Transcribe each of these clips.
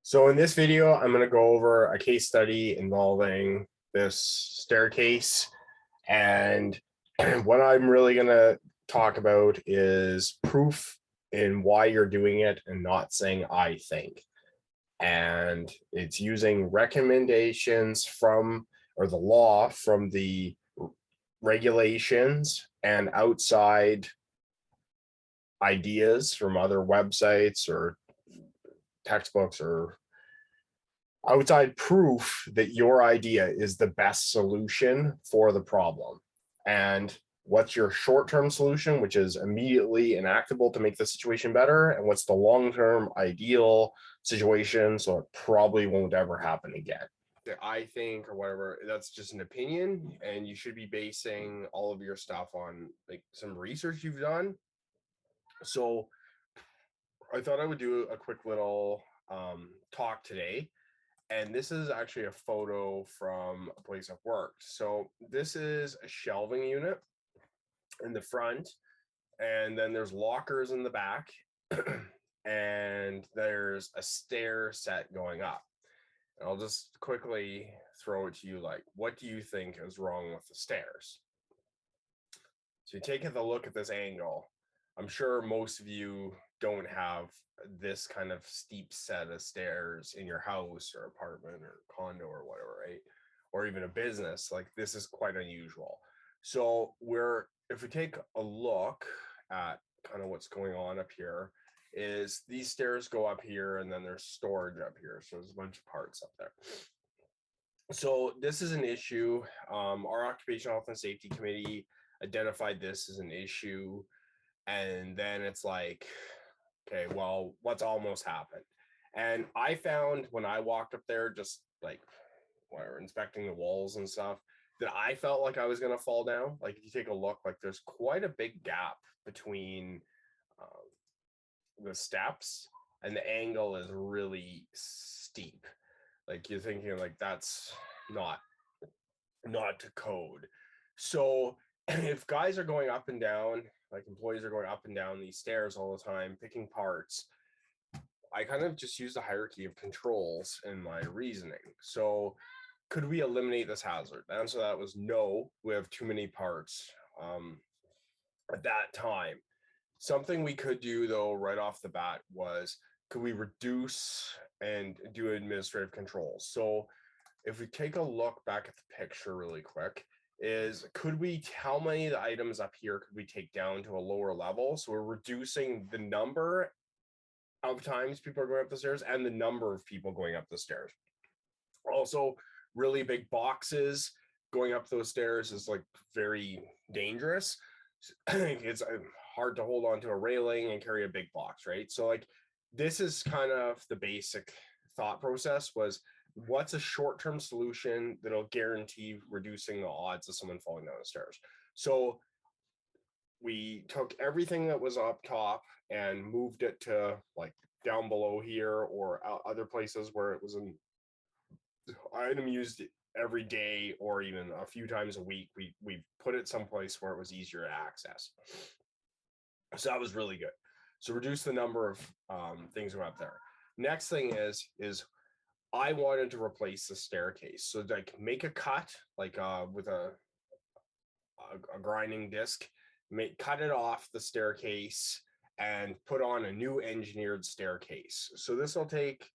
So in this video, I'm going to go over a case study involving this staircase. And what I'm really going to talk about is proof in why you're doing it and not saying I think. And it's using recommendations from, or the law from the regulations and outside ideas from other websites or textbooks or outside proof that your idea is the best solution for the problem. And what's your short-term solution, which is immediately enactable to make the situation better, and what's the long-term ideal situation so it probably won't ever happen again. I think, or whatever, that's just an opinion, and you should be basing all of your stuff on like some research you've done. So I thought I would do a quick little talk today. And this is actually a photo from a place I've worked. So this is a shelving unit in the front, and then there's lockers in the back, and there's a stair set going up. And I'll just quickly throw it to you, like, what do you think is wrong with the stairs? So you take a look at this angle. I'm sure most of you don't have this kind of steep set of stairs in your house or apartment or condo or whatever, right? Or even a business. Like, this is quite unusual. So if we take a look at kind of what's going on up here, is these stairs go up here and then there's storage up here. So there's a bunch of parts up there. So this is an issue. Our Occupational Health and Safety Committee identified this as an issue. And then it's like, okay, well, what's almost happened? And I found when I walked up there, just like whatever, inspecting the walls and stuff, that I felt like I was going to fall down. Like, if you take a look, like there's quite a big gap between the steps, and the angle is really steep. Like, you're thinking like that's not to code. So if guys are going up and down, like employees are going up and down these stairs all the time, picking parts, I kind of just use the hierarchy of controls in my reasoning. So could we eliminate this hazard? The answer to that was no. We have too many parts at that time. Something we could do, though, right off the bat was, could we reduce and do administrative controls? So if we take a look back at the picture really quick, is how many of the items up here could we take down to a lower level? So we're reducing the number of times people are going up the stairs and the number of people going up the stairs. Also, really big boxes going up those stairs is like very dangerous. It's hard to hold on to a railing and carry a big box, right? So like, this is kind of the basic thought process was, what's a short-term solution that'll guarantee reducing the odds of someone falling down the stairs? So we took everything that was up top and moved it to like down below here or other places where it was an item used every day or even a few times a week. We put it someplace where it was easier to access. So that was really good. So reduce the number of things going up there. Next thing is I wanted to replace the staircase. So like make a cut, like with a grinding disc, cut it off the staircase and put on a new engineered staircase. So this will take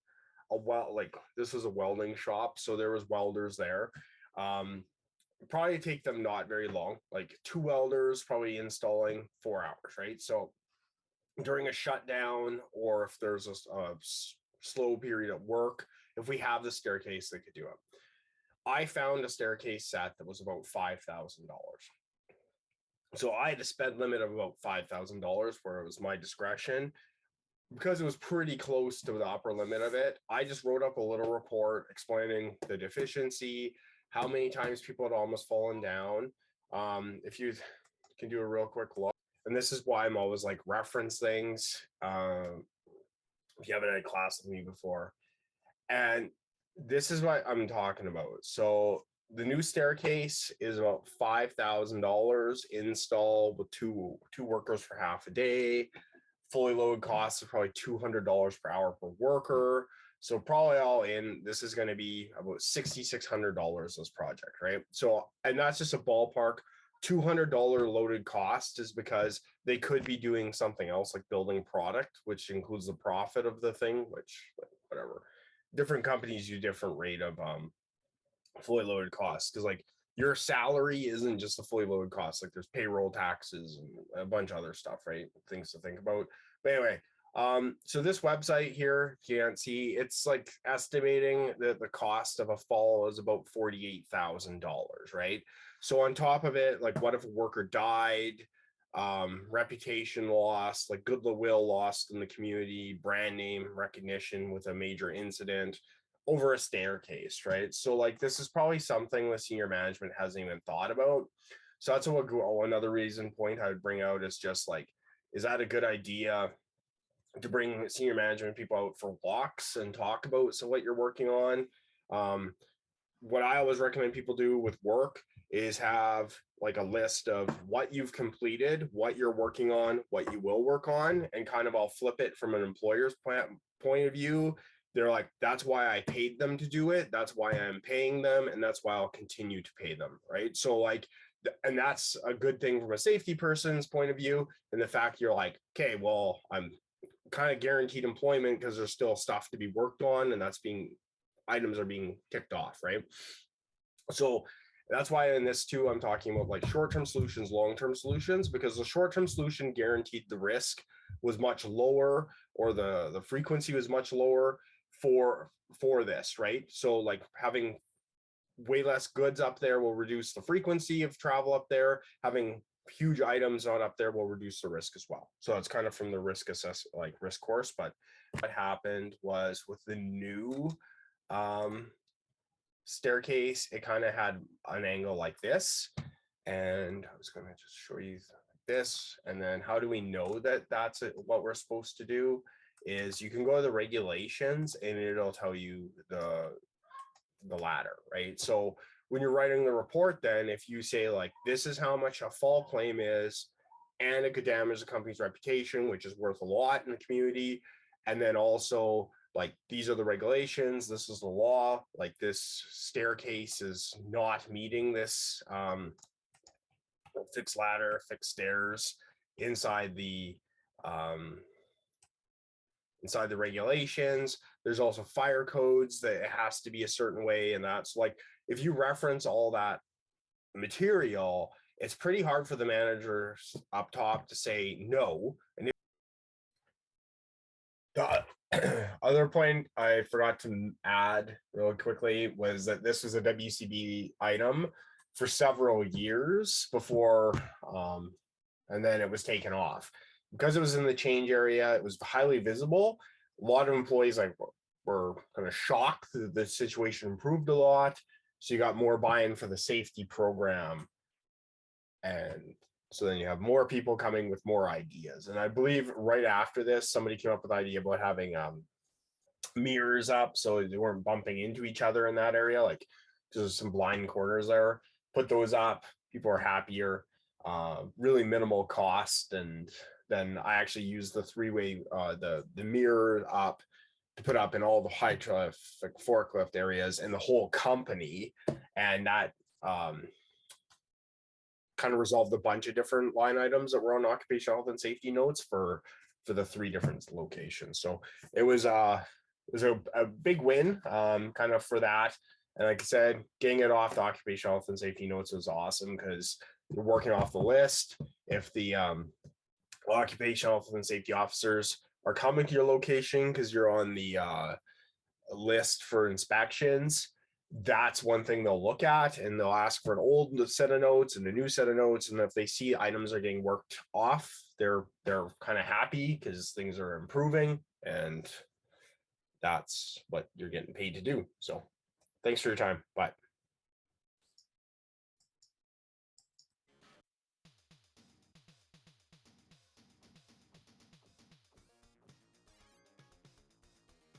like this was a welding shop, so there was welders there. Probably take them not very long, like 2 welders probably installing 4 hours, right? So during a shutdown, or if there's a slow period at work, if we have the staircase, they could do it. I found a staircase set that was about $5,000. So I had a spend limit of about $5,000 where it was my discretion. Because it was pretty close to the upper limit of it, I just wrote up a little report explaining the deficiency, how many times people had almost fallen down. If you can do a real quick look, and this is why I'm always like reference things. If you haven't had class with me before, and this is what I'm talking about. So the new staircase is about $5,000 install with two workers for half a day. Fully loaded costs of probably $200 per hour per worker. So probably all in, this is going to be about $6,600 this project, right? So, and that's just a ballpark. $200 loaded cost is because they could be doing something else like building product, which includes the profit of the thing, which whatever. Different companies use different rate of fully loaded costs, because like your salary isn't just a fully loaded cost. Like there's payroll, taxes, and a bunch of other stuff, right? Things to think about. But anyway, so this website here, you can't see, it's like estimating that the cost of a fall is about $48,000, right? So on top of it, like what if a worker died, reputation lost, like goodwill lost in the community, brand name recognition with a major incident over a staircase, right? So like this is probably something the senior management hasn't even thought about. So that's what another reason point I would bring out is just like, is that a good idea to bring senior management people out for walks and talk about what you're working on? What I always recommend people do with work is have like a list of what you've completed, what you're working on, what you will work on, and kind of I'll flip it from an employer's point of view. They're like, that's why I paid them to do it. That's why I'm paying them. And that's why I'll continue to pay them. Right. So like, and that's a good thing from a safety person's point of view. And the fact you're like, okay, well, I'm kind of guaranteed employment because there's still stuff to be worked on, and items are being ticked off, right? So that's why in this too, I'm talking about like short-term solutions, long-term solutions, because the short-term solution guaranteed the risk was much lower, or the frequency was much lower for this, right? So like having way less goods up there will reduce the frequency of travel up there. Having huge items not up there will reduce the risk as well. So it's kind of from the risk risk course. But what happened was with the new staircase, it kind of had an angle like this. And I was going to just show you this. And then how do we know that that's what we're supposed to do? Is you can go to the regulations and it'll tell you the ladder, right? So when you're writing the report, then if you say like, this is how much a fall claim is, and it could damage the company's reputation, which is worth a lot in the community. And then also like, these are the regulations, this is the law, like this staircase is not meeting this fixed ladder, fixed stairs inside the regulations. There's also fire codes that it has to be a certain way. And that's like, if you reference all that material, it's pretty hard for the managers up top to say no. And the other point I forgot to add really quickly was that this was a WCB item for several years before, and then it was taken off. Because it was in the change area, it was highly visible. A lot of employees were kind of shocked that the situation improved a lot. So you got more buy-in for the safety program. And so then you have more people coming with more ideas. And I believe right after this, somebody came up with the idea about having mirrors up so they weren't bumping into each other in that area. Like there's some blind corners there. Put those up, people are happier. Really minimal cost. And then I actually used the three-way, the mirror up to put up in all the high traffic forklift areas in the whole company. And that kind of resolved a bunch of different line items that were on occupational health and safety notes for the 3 different locations. So it was a big win kind of for that. And like I said, getting it off the occupational health and safety notes was awesome because you're working off the list. If the occupational health and safety officers are coming to your location because you're on the list for inspections, that's one thing they'll look at, and they'll ask for an old set of notes and a new set of notes. And if they see items are getting worked off, they're kind of happy because things are improving, and that's what you're getting paid to do. So thanks for your time. Bye.